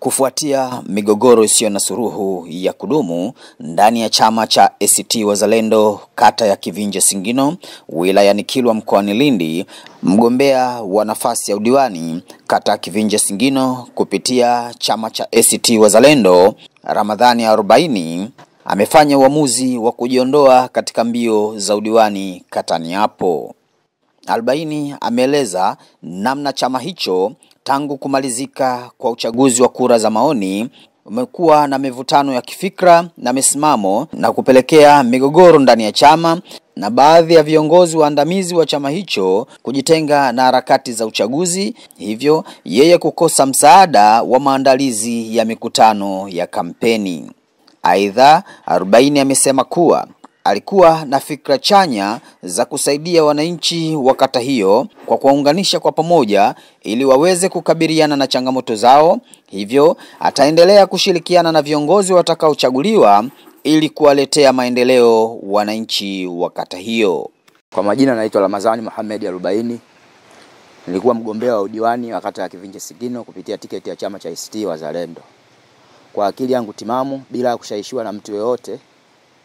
Kufuatia migogoro isiyo na suluhu ya kudumu ndani ya chama cha ACT Wazalendo kata ya Kivinje Singino wilayani Kilwa mkoani Lindi, mgombea wa nafasi ya udiwani kata ya Kivinje Singino kupitia chama cha ACT Wazalendo Ramadhani 40 amefanya uamuzi wa kujiondoa katika mbio za udiwani katani hapo. 40 ameeleza namna chama hicho tangu kumalizika kwa uchaguzi wa kura za maoni umekuwa na mivutano ya kifikra na misimamo na kupelekea migogoro ndani ya chama na baadhi ya viongozi waandamizi wa chama hicho kujitenga na harakati za uchaguzi, hivyo yeye kukosa msaada wa maandalizi ya mikutano ya kampeni. Aidha, 40 amesema kuwa alikuwa na fikra chanya za kusaidia wananchi wa kata hiyo kwa kuwaunganisha kwa pamoja ili waweze kukabiliana na changamoto zao, hivyo ataendelea kushirikiana na viongozi watakaochaguliwa ili kuwaletea maendeleo wananchi wa kata hiyo. Kwa majina naitwa Ramadhani Mohamed 40. Nilikuwa mgombea wa udiwani wa kata ya Kivinje Singino kupitia tiketi ya chama cha ACT Wazalendo. Kwa akili yangu timamu bila kushawishiwa na mtu yeyote,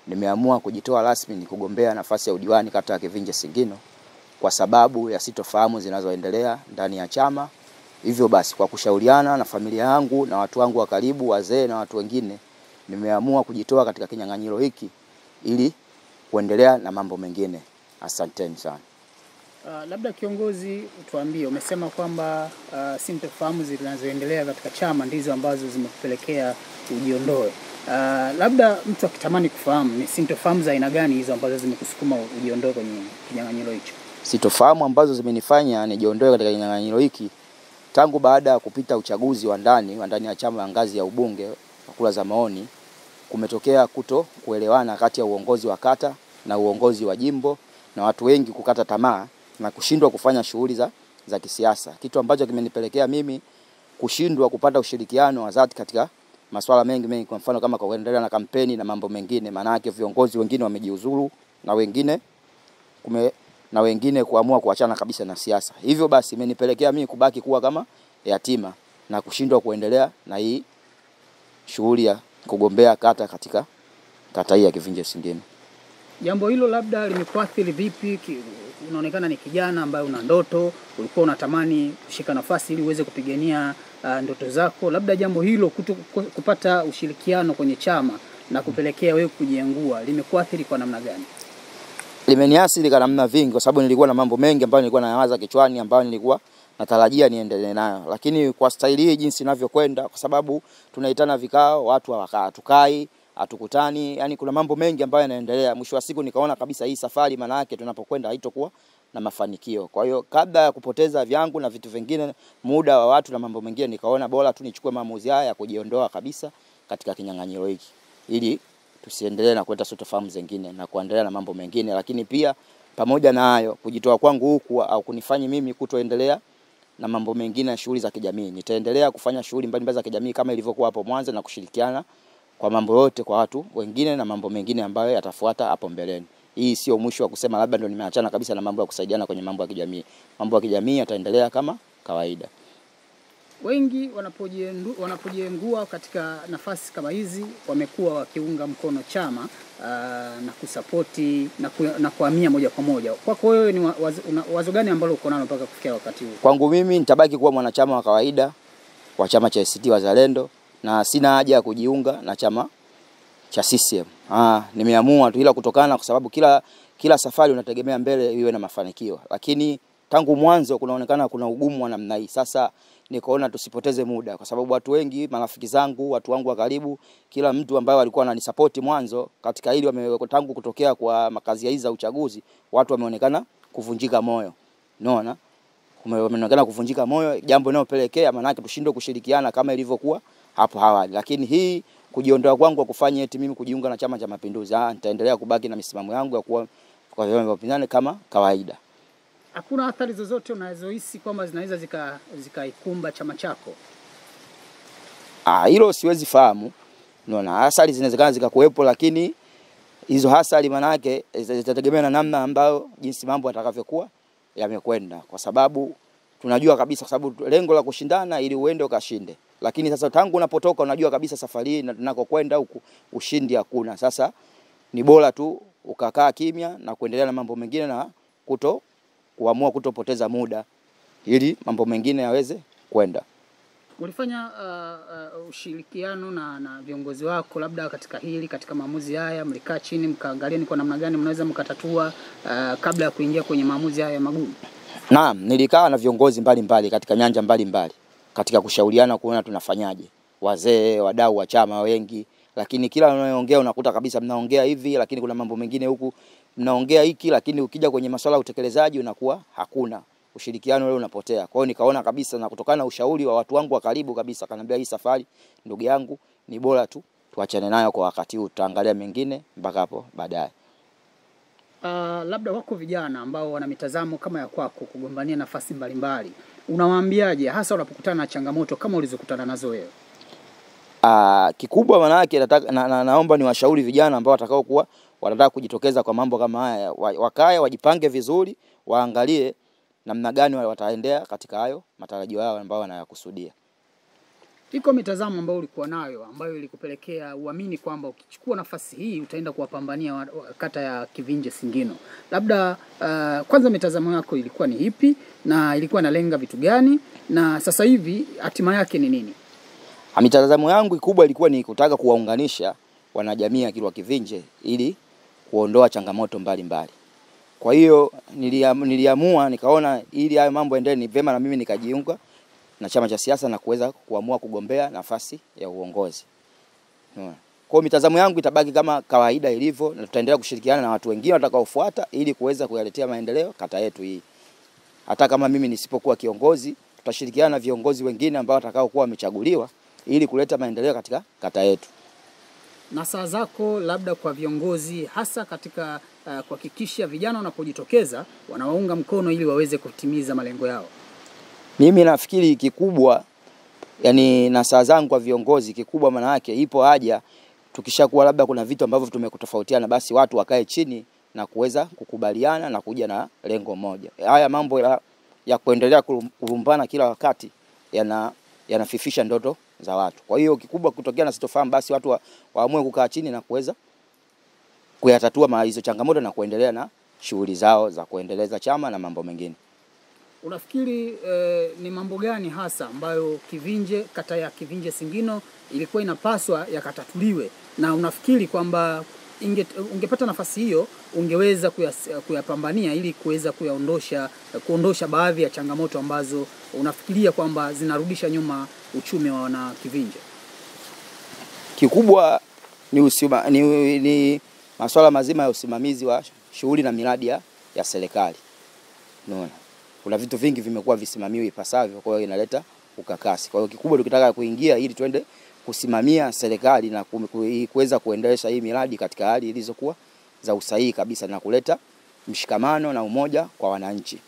nimeamua kujitoa rasmi ni kugombea nafasi ya udiwani kata ya Kivinje Singino kwa sababu ya sitofahamu zinazoendelea ndani ya chama. Hivyo basi kwa kushauriana na familia yangu na watu wangu wa karibu, wazee na watu wengine, nimeamua kujitoa katika kinyang'anyiro hiki ili kuendelea na mambo mengine. Asanteni sana. Labda kiongozi, tuambie, umesema kwamba sintofahamu zinazoendelea katika chama ndizo ambazo zimekupelekea ujiondoe. Labda mtu akitamani kufahamu ni sintofahamu za aina gani hizo ambazo zimekusukuma ujiondoe kwenye kinyang'anyiro hicho? Sintofahamu ambazo zimenifanya nijiondoe katika kinyang'anyiro hiki tangu baada ya kupita uchaguzi wa ndani ya chama ya ngazi ya ubunge wa kura za maoni, kumetokea kuelewana kati ya uongozi wa kata na uongozi wa jimbo na watu wengi kukata tamaa na kushindwa kufanya shughuli za kisiasa, kitu ambacho kimenipelekea mimi kushindwa kupata ushirikiano wa dhati katika masuala mengi, kwa mfano kama kuendelea na kampeni na mambo mengine. Maana yake viongozi wengine wamejiuzuru na wengine kuamua kuachana kabisa na siasa. Hivyo basi imenipelekea mimi kubaki kuwa kama yatima na kushindwa kuendelea na hii shughuli ya kugombea kata katika kata hii ya Kivinje Singino. Jambo hilo labda limekuathiri vipi? Unaonekana ni kijana ambaye una ndoto, ulikuwa unatamani kushika nafasi ili uweze kupigania ndoto zako. Labda jambo hilo kupata ushirikiano kwenye chama na kupelekea wewe kujiengua limekuathiri kwa namna gani? Limeniathiri kwa namna vingi kwa sababu nilikuwa na mambo mengi ambayo nilikuwa nayawaza kichwani ambayo nilikuwa natarajia niendelee nayo. Lakini kwa staili hii jinsi ninavyokwenda, kwa sababu tunaitana vikao, watu hawatukai, hatukutani, yani kuna mambo mengi ambayo yanaendelea. Mwisho wa siku nikaona kabisa hii safari maana yake tunapokwenda haitokuwa na mafanikio. Kwa hiyo kabla ya kupoteza vyangu na vitu vingine, muda wa watu na mambo mengine, nikaona bora tu nichukue maamuzi haya ya kujiondoa kabisa katika kinyang'anyiro hiki ili tusiendelee na kuleta sintofahamu zingine na kuendelea na mambo mengine. Lakini pia pamoja na hayo, kujitoa kwangu huku au kunifanya mimi kutoendelea na mambo mengine na shughuli za kijamii. Nitaendelea kufanya shughuli mbalimbali za kijamii kama ilivyokuwa hapo mwanzo na kushirikiana kwa mambo yote kwa watu wengine na mambo mengine ambayo yatafuata hapo mbeleni. Hii sio mwisho wa kusema labda ndio nimeachana kabisa na mambo ya kusaidiana kwenye mambo ya kijamii. Mambo ya kijamii yataendelea kama kawaida. Wengi wanapojiengua katika nafasi kama hizi wamekuwa wakiunga mkono chama na kusapoti na kuhamia moja kwa moja. Kwako wewe ni wazo gani ambalo uko nalo mpaka kufikia wakati huu? Kwangu mimi nitabaki kuwa mwanachama wa kawaida wa chama cha ACT Wazalendo na sina haja ya kujiunga na chama cha CCM. Nimeamua tu, ila kutokana kwa sababu kila safari unategemea mbele iwe na mafanikio. Lakini tangu mwanzo kunaonekana kuna ugumu wa namna hii. Sasa nikaona tusipoteze muda kwa sababu watu wengi, marafiki zangu, watu wangu wa karibu, kila mtu ambaye walikuwa wananisupport mwanzo katika hili tangu kutokea kwa makazi hizi za uchaguzi, watu wameonekana kuvunjika moyo. Unaona? Wameonekana kuvunjika moyo, jambo linalopelekea maana yake tushindwe kushirikiana kama ilivyokuwa hapo awali. Lakini hii kujiondoa kwangu kufanya eti mimi kujiunga na Chama cha Mapinduzi, nitaendelea kubaki na misimamo yangu ya kuwa kwa vyama vya upinzani kama kawaida. Hakuna athari zozote unazohisi kwamba zinaweza zikaikumba chama chako? Hilo siwezi fahamu. Unaona, athari zinawezekana zikakuwepo, lakini hizo athari maana yake zitategemea na namna ambayo jinsi mambo yatakavyokuwa yamekwenda, kwa sababu tunajua kabisa, kwa sababu lengo la kushindana ili uende ukashinde. lakini sasa tangu unapotoka unajua kabisa safari hii tunakokwenda huku ushindi hakuna. Sasa ni bora tu ukakaa kimya na kuendelea na mambo mengine na kuamua kutopoteza muda ili mambo mengine yaweze kwenda. Ulifanya ushirikiano na viongozi wako labda katika hili, katika maamuzi haya, mlikaa chini mkaangalia ni kwa namna gani mnaweza mkatatua kabla ya kuingia kwenye maamuzi haya magumu? Naam, nilikaa na viongozi mbalimbali katika nyanja mbalimbali katika kushauriana kuona tunafanyaje. Wazee, wadau wa chama wengi, lakini kila unayoongea unakuta kabisa mnaongea hivi lakini kuna mambo mengine huku mnaongea hiki, lakini ukija kwenye masuala ya utekelezaji unakuwa hakuna. Ushirikiano ule unapotea. Kwa hiyo nikaona kabisa, na kutokana na ushauri wa watu wangu wa karibu kabisa, kanambia hii safari ndugu yangu ni bora tu tuachane nayo kwa wakati huu, tutaangalia mengine mpaka hapo baadaye. Labda wako vijana ambao wana mitazamo kama ya kwako kugombania nafasi mbalimbali. Unawaambiaje hasa unapokutana na changamoto kama ulizokutana nazo wewe? Kikubwa maana yake naomba niwashauri vijana ambao watakao kuwa wanataka kujitokeza kwa mambo kama haya, wakae wajipange vizuri, waangalie namna gani wataendea katika hayo matarajio yao ambao wanayakusudia. Iko mitazamo ambayo ulikuwa nayo ambayo ilikupelekea uamini kwamba ukichukua nafasi hii utaenda kuwapambania kata ya Kivinje Singino. Labda kwanza mitazamo yako ilikuwa ni ipi na ilikuwa inalenga vitu gani, na sasa hivi hatima yake ni nini? Mitazamo yangu kubwa ilikuwa ni kutaka kuwaunganisha wanajamii ya Kilwa Kivinje ili kuondoa changamoto mbalimbali. Kwa hiyo niliamua nikaona ili hayo mambo endelee ni vema na mimi nikajiunga na chama cha siasa na kuweza kuamua kugombea nafasi ya uongozi. Kwa mitazamo yangu itabaki kama kawaida ilivyo, na tutaendelea kushirikiana na watu wengine watakaofuata ili kuweza kuyaletea maendeleo kata yetu hii. Hata kama mimi nisipokuwa kiongozi, tutashirikiana na viongozi wengine ambao watakao kuwa wamechaguliwa ili kuleta maendeleo katika kata yetu. Na saa zako labda kwa viongozi hasa katika kuhakikisha vijana wanapojitokeza wanawaunga mkono ili waweze kutimiza malengo yao? Mimi nafikiri kikubwa, yani na saa zangu kwa viongozi, kikubwa maana yake ipo haja tukishakuwa labda kuna vitu ambavyo tumekutofautiana, basi watu wakae chini na kuweza kukubaliana na kuja na lengo moja. Haya mambo ya kuendelea kulumbana kila wakati yanafifisha ndoto za watu. Kwa hiyo kikubwa kutokea na sitofahamu, basi watu waamue kukaa chini na kuweza kuyatatua hizo changamoto na kuendelea na shughuli zao za kuendeleza chama na mambo mengine. Unafikiri ni mambo gani hasa ambayo kata ya Kivinje Singino ilikuwa inapaswa yakatatuliwe, na unafikiri kwamba ungepata nafasi hiyo ungeweza kuyapambania ili kuweza kuondosha baadhi ya changamoto ambazo unafikiria kwamba zinarudisha nyuma uchumi wa wana Kivinje? Kikubwa ni masuala mazima ya usimamizi wa shughuli na miradi ya serikali. Unaona, kuna vitu vingi vimekuwa visimamiwi ipasavyo, kwa hiyo inaleta ukakasi. Kwa hiyo kikubwa tukitaka kuingia ili twende kusimamia serikali na kuweza kuendelesha hii miradi katika hali ilizokuwa za usahihi kabisa na kuleta mshikamano na umoja kwa wananchi.